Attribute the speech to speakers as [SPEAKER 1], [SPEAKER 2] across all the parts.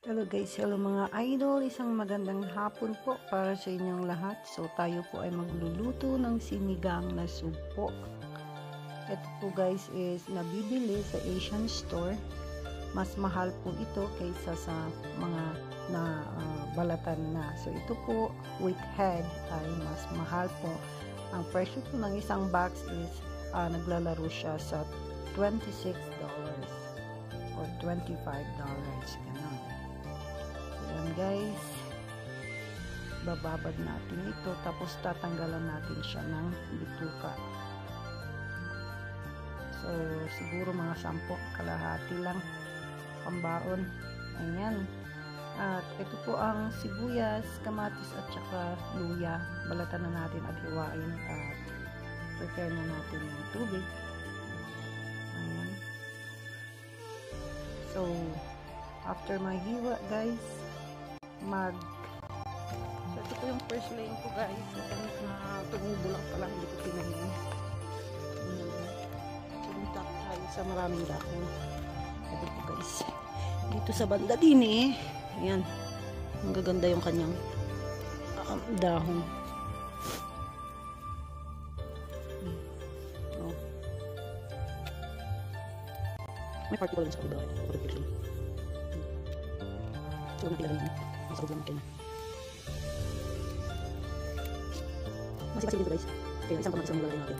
[SPEAKER 1] Hello guys, hello mga idol, isang magandang hapon po para sa inyong lahat. So tayo po ay magluluto ng sinigang na sugpo. Ito po guys is nabibili sa Asian store. Mas mahal po ito kaysa sa mga balatan na. So ito po with head ay mas mahal po. Ang presyo po ng isang box is naglalaro siya sa $26 or $25. Ganun. Ayan guys, bababad natin ito tapos tatanggalan natin siya ng bituka. So siguro mga 10 kalahati lang pambaon. Ayan. At ito po ang sibuyas, kamatis at saka luya. Balatan na natin at hiwain at prepare na natin yung tubig. Ayan. So after mahiwa guys, so ito po yung first lane ko guys, tumubo lang pala, hindi ko pinahin. Sumuntak tayo sa maraming dahon. Ito po guys, dito sa banda din ayan, ang gaganda yung kanyang dahon. May party ko lang sa kapitbahay, so nakilala yun sa problema kayo. Masipag dito guys, kaya isang pamagisang malalagay natin.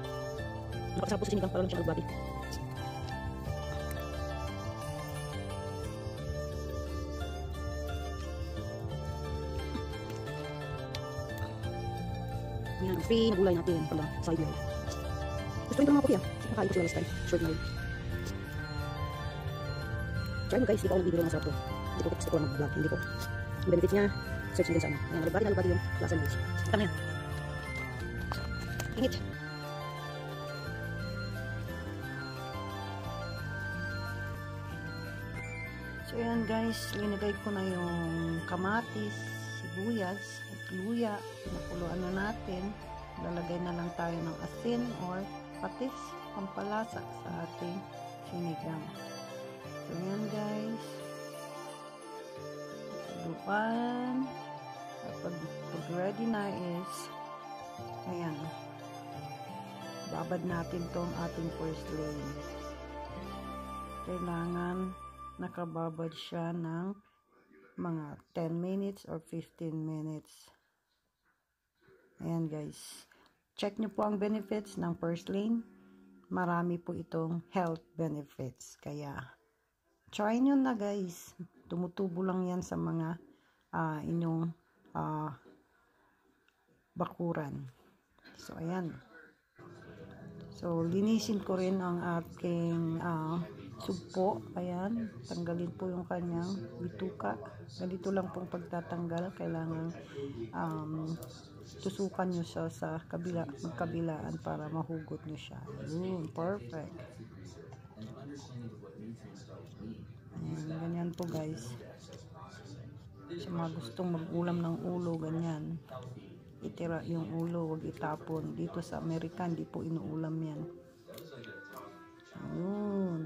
[SPEAKER 1] Nakakasarap po sa sinigang para lang siya magbati. Yan, free na gulay natin pala side meal. Gusto rin ko mga kopi nakain ko sila last time, short meal. Try mo guys, di ko ako nagbibiro ng masarap to. Hindi ko gusto ko mag-vlog, hindi ko. Yung benefits niya, search nyo din sana. Ayan, nalubadi yung lasa ng guys. Ito na yan. Init. So ayan guys, linagay ko na yung kamatis, sibuyas, at luya. Pinakuluan na natin. Lalagay na lang tayo ng asin or patis, pampalasa sa ating sinigang. So ayan guys. Luan. Pag ready na is ayan, babad natin tong ating first lane. Kailangan nakababad siya ng mga 10 minutes or 15 minutes. Ayan guys, check nyo po ang benefits ng first lane. Marami po itong health benefits, kaya try nyo na guys. Tumutubo lang yan sa mga inyong bakuran. So ayan. So linisin ko rin ang aking sugpo. Ayan, tanggalin po yung kanyang bituka. Ganito lang pong pagtatanggal. Kailangan tusukan nyo siya sa magkabilaan para mahugot nyo siya. Yun, perfect. Ayan, ganyan po guys. Sa mga gustong mag-ulam ng ulo, ganyan. Itira yung ulo, wag itapon. Dito sa Amerika, hindi po inuulam yan. Ayun.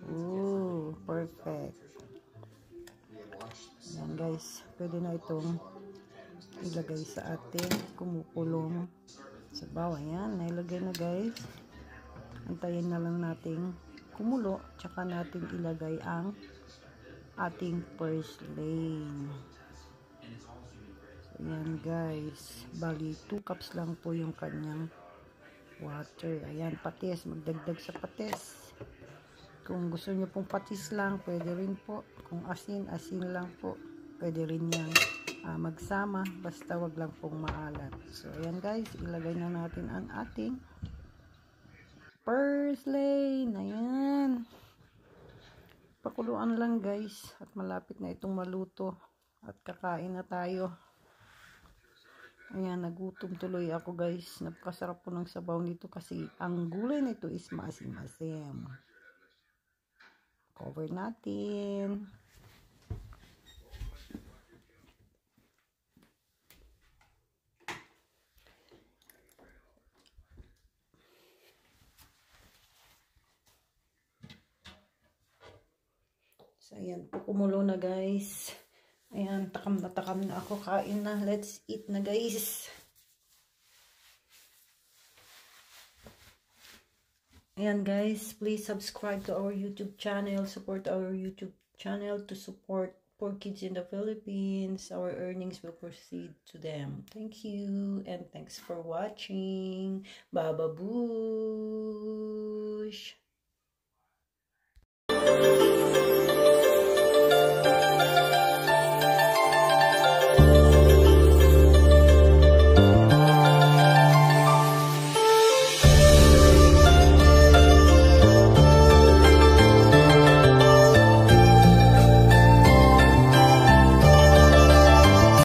[SPEAKER 1] Ooh, perfect. Ayan guys, pwede na itong ilagay sa ating kumukulong sabaw. Ayan, nailagay na guys. Antayin na lang nating kumulo, tsaka natin ilagay ang ating first lane. So, ayan guys, bali 2 cups lang po yung kanyang water. Ayan, patis, magdagdag sa patis. Kung gusto nyo pong patis lang, pwede rin po. Kung asin lang po, pwede rin yang magsama, basta wag lang pong maalat. So ayan guys, ilagay na natin ang ating first lane. Ayan, pakuluan lang guys, at malapit na itong maluto at kakain na tayo. Ayan, nagutom tuloy ako guys. Napakasarap po ng sabaw nito kasi ang gulay nito is maasim-asim. Cover natin. So, ayan po, kumulo na guys. Ayan, takam na ako. Kain na. Let's eat na guys. Ayan guys, please subscribe to our YouTube channel. Support our YouTube channel to support poor kids in the Philippines. Our earnings will proceed to them. Thank you and thanks for watching. Baba Boosh.